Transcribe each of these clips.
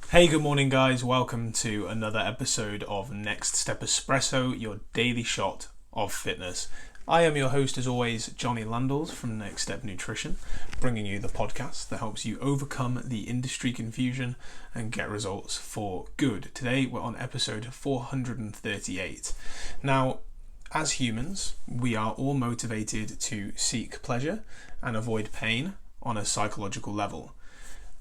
Hey, good morning, guys. Welcome to another episode of Next Step Espresso, your daily shot of fitness. I am your host, as always, Johnny Landals from Next Step Nutrition, bringing you the podcast that helps you overcome the industry confusion and get results for good. Today, we're on episode 438. Now, as humans, we are all motivated to seek pleasure and avoid pain on a psychological level.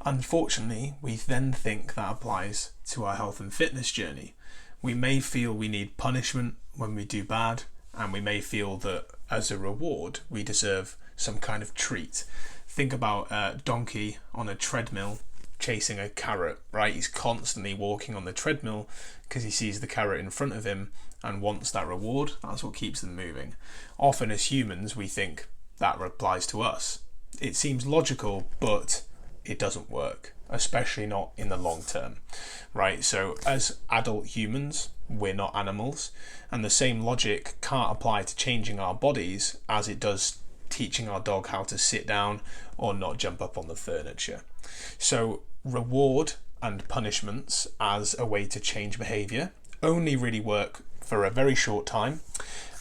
Unfortunately, we then think that applies to our health and fitness journey. We may feel we need punishment when we do bad, and we may feel that as a reward, we deserve some kind of treat. Think about a donkey on a treadmill chasing a carrot, right? He's constantly walking on the treadmill because he sees the carrot in front of him and wants that reward. That's what keeps them moving. Often as humans, we think that applies to us. It seems logical, but it doesn't work, especially not in the long term, right? So as adult humans, we're not animals, and the same logic can't apply to changing our bodies as it does teaching our dog how to sit down or not jump up on the furniture. So reward and punishments as a way to change behavior only really work for a very short time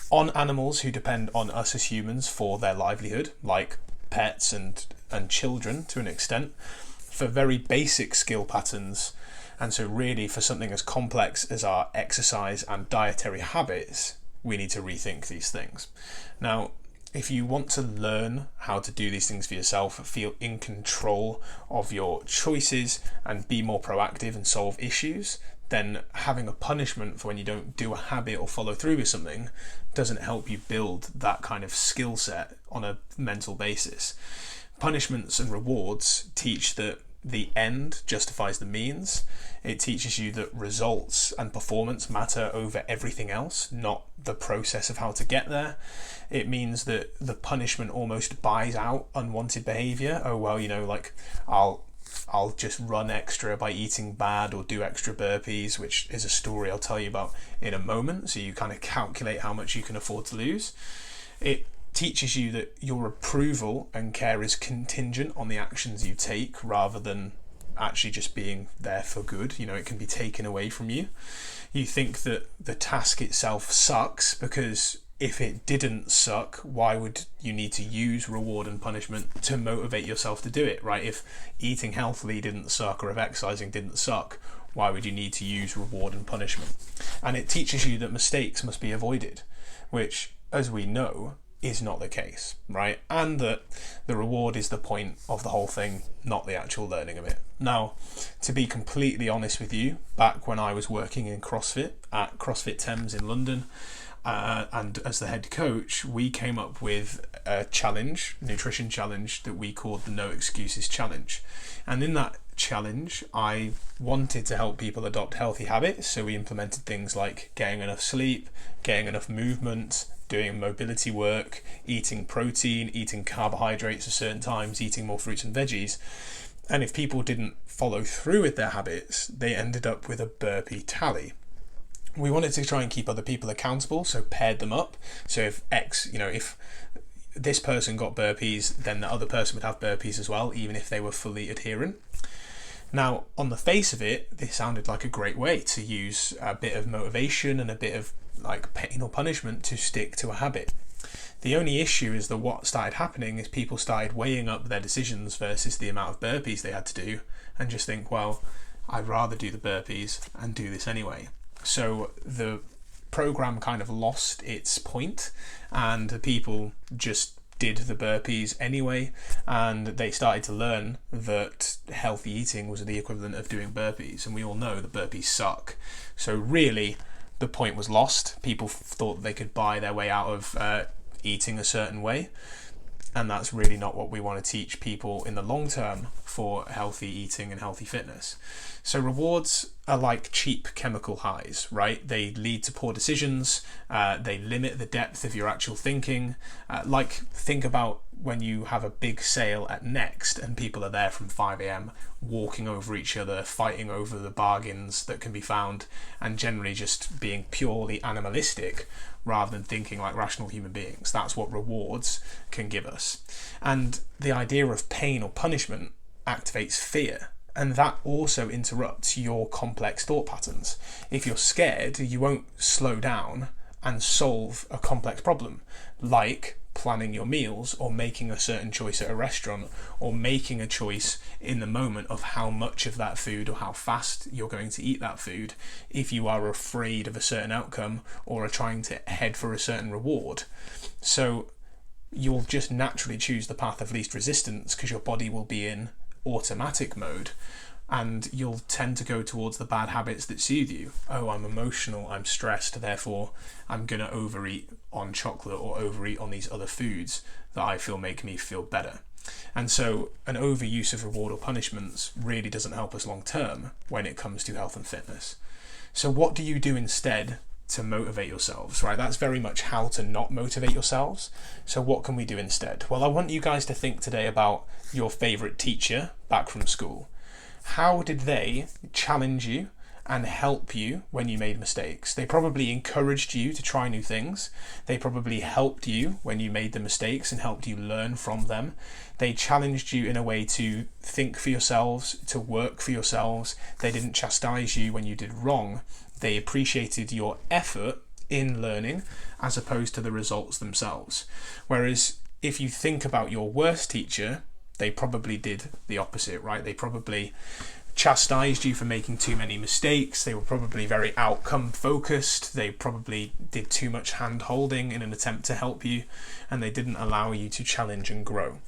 on animals who depend on us as humans for their livelihood, like pets and children to an extent, for very basic skill patterns. And so really for something as complex as our exercise and dietary habits, we need to rethink these things. Now, if you want to learn how to do these things for yourself, feel in control of your choices and be more proactive and solve issues, then having a punishment for when you don't do a habit or follow through with something doesn't help you build that kind of skill set on a mental basis. Punishments and rewards teach that the end justifies the means. It teaches you that results and performance matter over everything else, not the process of how to get there. It means that the punishment almost buys out unwanted behavior. Oh, well, like I'll just run extra by eating bad or do extra burpees, which is a story I'll tell you about in a moment. So you kind of calculate how much you can afford to lose. It teaches you that your approval and care is contingent on the actions you take rather than actually just being there for good. It can be taken away from you. You think that the task itself sucks because if it didn't suck, why would you need to use reward and punishment to motivate yourself to do it, right? If eating healthily didn't suck or if exercising didn't suck, why would you need to use reward and punishment? And it teaches you that mistakes must be avoided, which, as we know, is not the case, right? And that the reward is the point of the whole thing, not the actual learning of it. Now, to be completely honest with you, back when I was working in CrossFit at CrossFit Thames in London, and as the head coach, we came up with a nutrition challenge that we called the No Excuses Challenge. And in that challenge, I wanted to help people adopt healthy habits. So we implemented things like getting enough sleep, getting enough movement, doing mobility work, eating protein, eating carbohydrates at certain times, eating more fruits and veggies. And if people didn't follow through with their habits, they ended up with a burpee tally. We wanted to try and keep other people accountable, so paired them up. So if this person got burpees, then the other person would have burpees as well, even if they were fully adherent. Now, on the face of it, this sounded like a great way to use a bit of motivation and a bit of like pain or punishment to stick to a habit. The only issue is that what started happening is people started weighing up their decisions versus the amount of burpees they had to do and just think, well, I'd rather do the burpees and do this anyway. So the program kind of lost its point and the people just did the burpees anyway, and they started to learn that healthy eating was the equivalent of doing burpees, and we all know that burpees suck. So really the point was lost. People thought they could buy their way out of eating a certain way, and that's really not what we want to teach people in the long term for healthy eating and healthy fitness. So rewards are like cheap chemical highs, right? They lead to poor decisions. They limit the depth of your actual thinking. Think about when you have a big sale at Next and people are there from 5 a.m. walking over each other, fighting over the bargains that can be found, and generally just being purely animalistic rather than thinking like rational human beings. That's what rewards can give us. And the idea of pain or punishment activates fear. And that also interrupts your complex thought patterns. If you're scared, you won't slow down and solve a complex problem, like planning your meals or making a certain choice at a restaurant or making a choice in the moment of how much of that food or how fast you're going to eat that food if you are afraid of a certain outcome or are trying to head for a certain reward. So you'll just naturally choose the path of least resistance because your body will be in automatic mode, and you'll tend to go towards the bad habits that soothe you. Oh, I'm emotional, I'm stressed, therefore I'm going to overeat on chocolate or overeat on these other foods that I feel make me feel better. And so an overuse of reward or punishments really doesn't help us long term when it comes to health and fitness. So what do you do instead to motivate yourselves, right? That's very much how to not motivate yourselves. So what can we do instead? Well, I want you guys to think today about your favourite teacher back from school. How did they challenge you and help you when you made mistakes? They probably encouraged you to try new things. They probably helped you when you made the mistakes and helped you learn from them. They challenged you in a way to think for yourselves, to work for yourselves. They didn't chastise you when you did wrong. They appreciated your effort in learning as opposed to the results themselves. Whereas if you think about your worst teacher, they probably did the opposite, right? They probably chastised you for making too many mistakes. They were probably very outcome focused. They probably did too much hand holding in an attempt to help you, and they didn't allow you to challenge and grow.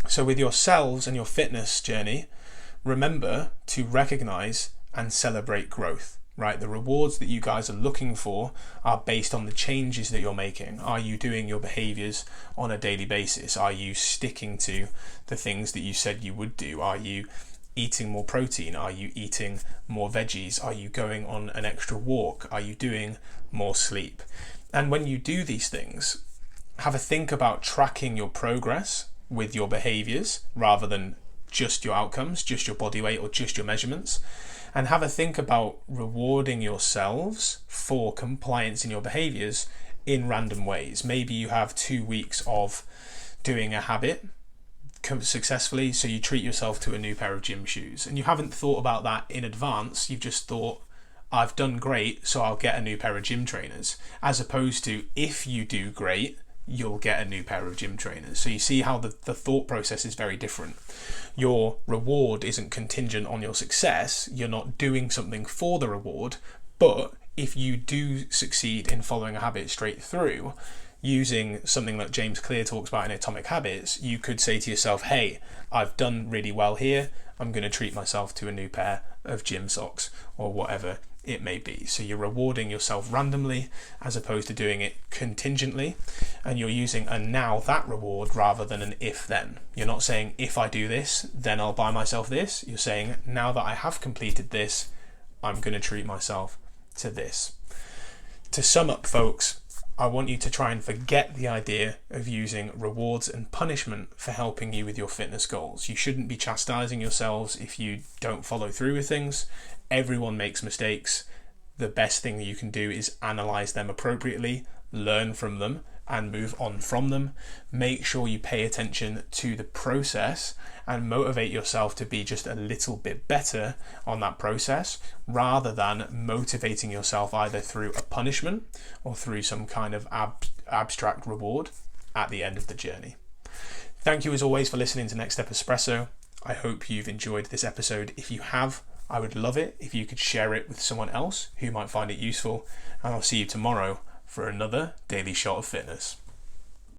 So with yourselves and your fitness journey, remember to recognize and celebrate growth, right? The rewards that you guys are looking for are based on the changes that you're making. Are you doing your behaviors on a daily basis? Are you sticking to the things that you said you would do? Are you eating more protein? Are you eating more veggies? Are you going on an extra walk? Are you doing more sleep? And when you do these things, have a think about tracking your progress with your behaviors rather than just your outcomes, just your body weight or just your measurements. And have a think about rewarding yourselves for compliance in your behaviors in random ways. Maybe you have 2 weeks of doing a habit successfully, so you treat yourself to a new pair of gym shoes. And you haven't thought about that in advance. You've just thought, I've done great, so I'll get a new pair of gym trainers. As opposed to, if you do great, you'll get a new pair of gym trainers. So you see how the thought process is very different. Your reward isn't contingent on your success. You're not doing something for the reward, but if you do succeed in following a habit straight through, using something that James Clear talks about in Atomic Habits, you could say to yourself, hey, I've done really well here. I'm going to treat myself to a new pair of gym socks or whatever it may be. So you're rewarding yourself randomly as opposed to doing it contingently, and you're using a now that reward rather than an if then. You're not saying if I do this then I'll buy myself this. You're saying now that I have completed this, I'm going to treat myself to this. To sum up, folks, I want you to try and forget the idea of using rewards and punishment for helping you with your fitness goals. You shouldn't be chastising yourselves if you don't follow through with things. Everyone makes mistakes. The best thing that you can do is analyze them appropriately, learn from them, and move on from them. Make sure you pay attention to the process and motivate yourself to be just a little bit better on that process, rather than motivating yourself either through a punishment or through some kind of abstract reward at the end of the journey. Thank you as always for listening to Next Step Espresso. I hope you've enjoyed this episode. If you have, I would love it if you could share it with someone else who might find it useful, and I'll see you tomorrow for another Daily Shot of Fitness.